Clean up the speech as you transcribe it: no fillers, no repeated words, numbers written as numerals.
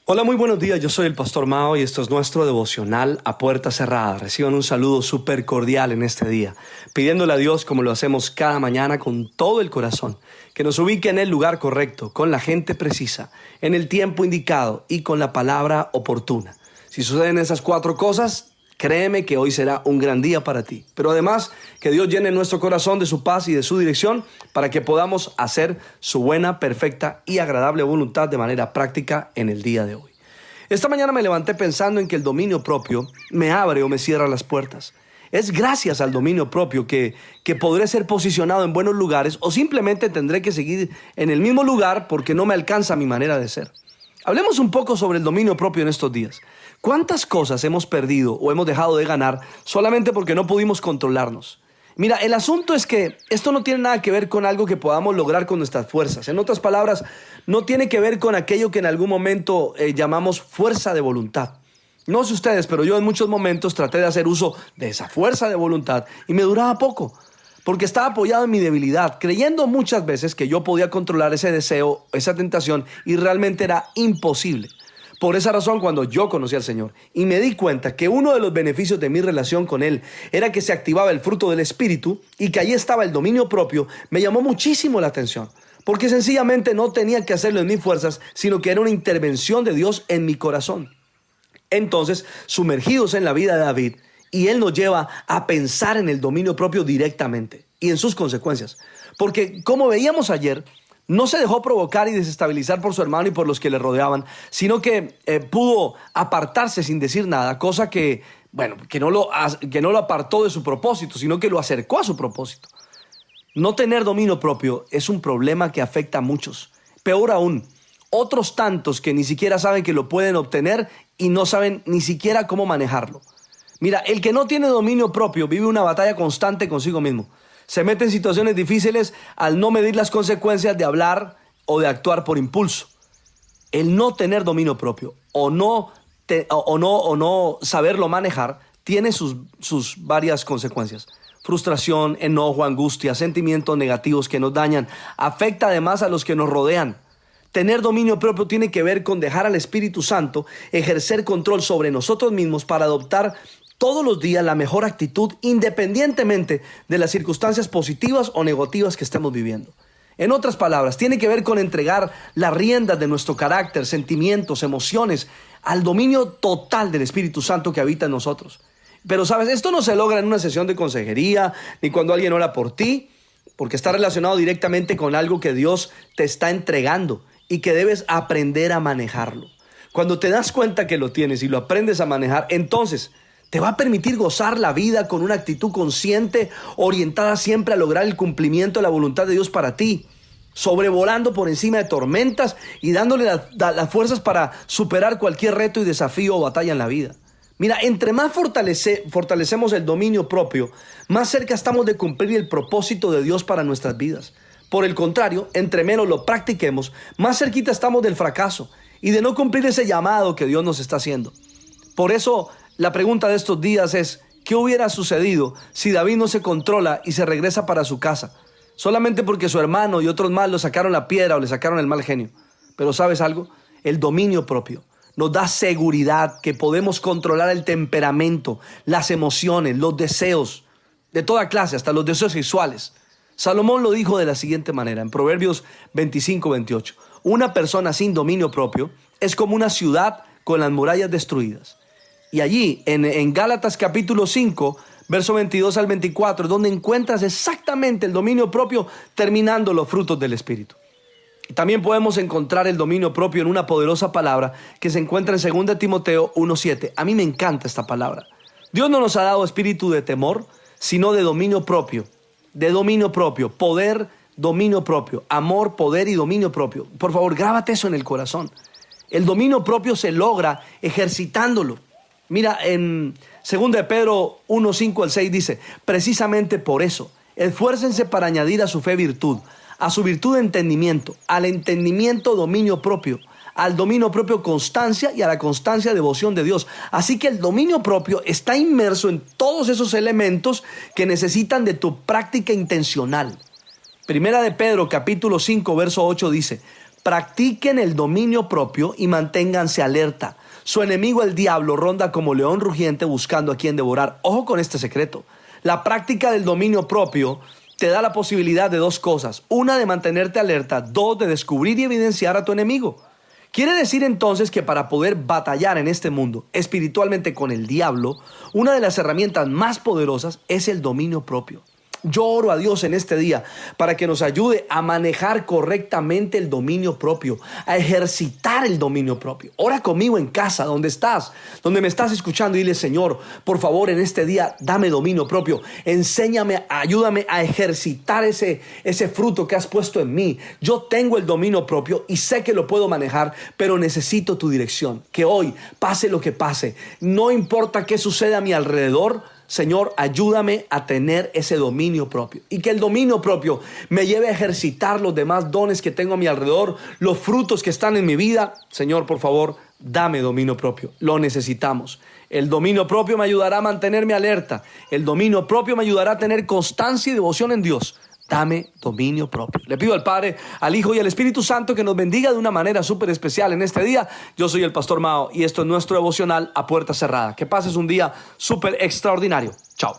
Hola, muy buenos días. Yo soy el Pastor Mao y esto es nuestro devocional a puerta cerrada. Reciban un saludo súper cordial en este día, pidiéndole a Dios, como lo hacemos cada mañana con todo el corazón, que nos ubique en el lugar correcto, con la gente precisa, en el tiempo indicado y con la palabra oportuna. Si suceden esas cuatro cosas, créeme que hoy será un gran día para ti. Pero además, que Dios llene nuestro corazón de su paz y de su dirección para que podamos hacer su buena, perfecta y agradable voluntad de manera práctica en el día de hoy. Esta mañana me levanté pensando en que el dominio propio me abre o me cierra las puertas. Es gracias al dominio propio que podré ser posicionado en buenos lugares o simplemente tendré que seguir en el mismo lugar porque no me alcanza mi manera de ser. Hablemos un poco sobre el dominio propio en estos días. ¿Cuántas cosas hemos perdido o hemos dejado de ganar solamente porque no pudimos controlarnos? Mira, el asunto es que esto no tiene nada que ver con algo que podamos lograr con nuestras fuerzas. En otras palabras, no tiene que ver con aquello que en algún momento llamamos fuerza de voluntad. No sé ustedes, pero yo en muchos momentos traté de hacer uso de esa fuerza de voluntad y me duraba poco, porque estaba apoyado en mi debilidad, creyendo muchas veces que yo podía controlar ese deseo, esa tentación, y realmente era imposible. Por esa razón, cuando yo conocí al Señor y me di cuenta que uno de los beneficios de mi relación con Él era que se activaba el fruto del Espíritu y que allí estaba el dominio propio, me llamó muchísimo la atención, porque sencillamente no tenía que hacerlo en mis fuerzas, sino que era una intervención de Dios en mi corazón. Entonces, sumergidos en la vida de David, y él nos lleva a pensar en el dominio propio directamente y en sus consecuencias. Porque, como veíamos ayer, no se dejó provocar y desestabilizar por su hermano y por los que le rodeaban, sino que pudo apartarse sin decir nada, cosa que no lo apartó de su propósito, sino que lo acercó a su propósito. No tener dominio propio es un problema que afecta a muchos. Peor aún, otros tantos que ni siquiera saben que lo pueden obtener y no saben ni siquiera cómo manejarlo. Mira, el que no tiene dominio propio vive una batalla constante consigo mismo. Se mete en situaciones difíciles al no medir las consecuencias de hablar o de actuar por impulso. El no tener dominio propio o no saberlo manejar tiene sus varias consecuencias. Frustración, enojo, angustia, sentimientos negativos que nos dañan. Afecta además a los que nos rodean. Tener dominio propio tiene que ver con dejar al Espíritu Santo ejercer control sobre nosotros mismos para adoptar todos los días la mejor actitud, independientemente de las circunstancias positivas o negativas que estemos viviendo. En otras palabras, tiene que ver con entregar las riendas de nuestro carácter, sentimientos, emociones, al dominio total del Espíritu Santo que habita en nosotros. Pero sabes, esto no se logra en una sesión de consejería, ni cuando alguien ora por ti, porque está relacionado directamente con algo que Dios te está entregando y que debes aprender a manejarlo. Cuando te das cuenta que lo tienes y lo aprendes a manejar, entonces te va a permitir gozar la vida con una actitud consciente, orientada siempre a lograr el cumplimiento de la voluntad de Dios para ti, sobrevolando por encima de tormentas y dándole las fuerzas para superar cualquier reto y desafío o batalla en la vida. Mira, entre más fortalecemos el dominio propio, más cerca estamos de cumplir el propósito de Dios para nuestras vidas. Por el contrario, entre menos lo practiquemos, más cerquita estamos del fracaso y de no cumplir ese llamado que Dios nos está haciendo. Por eso, la pregunta de estos días es, ¿qué hubiera sucedido si David no se controla y se regresa para su casa? Solamente porque su hermano y otros más le sacaron la piedra o le sacaron el mal genio. Pero ¿sabes algo? El dominio propio nos da seguridad que podemos controlar el temperamento, las emociones, los deseos de toda clase, hasta los deseos sexuales. Salomón lo dijo de la siguiente manera, en Proverbios 25-28. Una persona sin dominio propio es como una ciudad con las murallas destruidas. Y allí, en Gálatas capítulo 5, verso 22 al 24, es donde encuentras exactamente el dominio propio terminando los frutos del Espíritu. También podemos encontrar el dominio propio en una poderosa palabra que se encuentra en 2 Timoteo 1:7. A mí me encanta esta palabra. Dios no nos ha dado espíritu de temor, sino de dominio propio. De dominio propio, poder, dominio propio, amor, poder y dominio propio. Por favor, grábate eso en el corazón. El dominio propio se logra ejercitándolo. Mira, en 2 Pedro 1:5 al 6 dice, precisamente por eso, esfuércense para añadir a su fe virtud, a su virtud entendimiento, al entendimiento dominio propio, al dominio propio constancia y a la constancia devoción de Dios. Así que el dominio propio está inmerso en todos esos elementos que necesitan de tu práctica intencional. Primera de Pedro capítulo 5 verso 8 dice, Practiquen el dominio propio y manténganse alerta. Su enemigo, el diablo, ronda como león rugiente buscando a quien devorar. Ojo con este secreto. La práctica del dominio propio te da la posibilidad de dos cosas. Una, de mantenerte alerta. Dos, de descubrir y evidenciar a tu enemigo. Quiere decir entonces que para poder batallar en este mundo espiritualmente con el diablo, una de las herramientas más poderosas es el dominio propio. Yo oro a Dios en este día para que nos ayude a manejar correctamente el dominio propio, a ejercitar el dominio propio. Ora conmigo en casa, donde estás, donde me estás escuchando, y dile: Señor, por favor, en este día, dame dominio propio. Enséñame, ayúdame a ejercitar ese fruto que has puesto en mí. Yo tengo el dominio propio y sé que lo puedo manejar, pero necesito tu dirección. Que hoy, pase lo que pase, no importa qué suceda a mi alrededor, Señor, ayúdame a tener ese dominio propio, y que el dominio propio me lleve a ejercitar los demás dones que tengo a mi alrededor, los frutos que están en mi vida. Señor, por favor, dame dominio propio. Lo necesitamos. El dominio propio me ayudará a mantenerme alerta. El dominio propio me ayudará a tener constancia y devoción en Dios. Dame dominio propio. Le pido al Padre, al Hijo y al Espíritu Santo que nos bendiga de una manera súper especial en este día. Yo soy el Pastor Mao y esto es nuestro devocional A Puerta Cerrada. Que pases un día súper extraordinario. Chao.